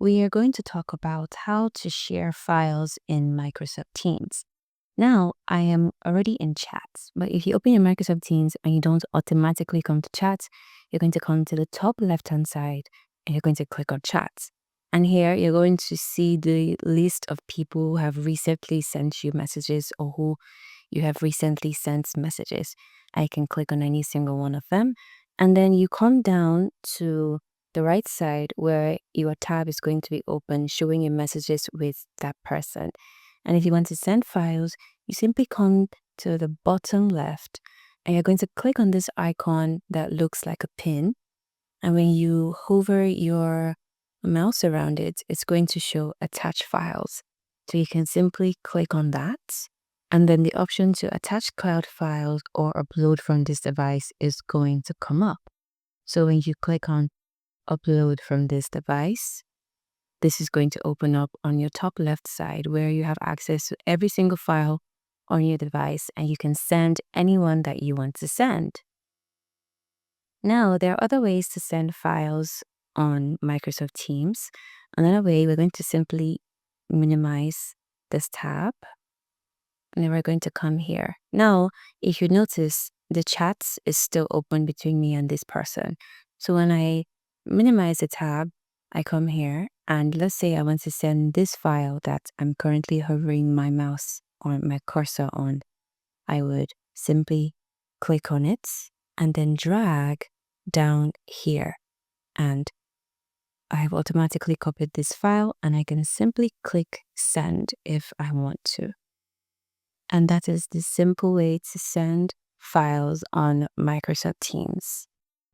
we are going to talk about how to share files in Microsoft Teams. Now, I am already in chats, but if you open your Microsoft Teams and you don't automatically come to chats, you're going to come to the top left-hand side and you're going to click on chats. And here you're going to see the list of people who have recently sent you messages or who you have recently sent messages. I can click on any single one of them. And then you come down to the right side where your tab is going to be open, showing your messages with that person. And if you want to send files, you simply come to the bottom left and you're going to click on this icon that looks like a pin. And when you hover your mouse around it, it's going to show attach files. So you can simply click on that. And then the option to attach cloud files or upload from this device is going to come up. So when you click on upload from this device, this is going to open up on your top left side where you have access to every single file on your device and you can send anyone that you want to send. Now, there are other ways to send files on Microsoft Teams. Another way, we're going to simply minimize this tab and then we're going to come here. Now, if you notice, the chats is still open between me and this person. So when I minimize the tab, I come here and let's say I want to send this file that I'm currently hovering my mouse or my cursor on. I would simply click on it and then drag down here. And I have automatically copied this file and I can simply click send if I want to. And that is the simple way to send files on Microsoft Teams.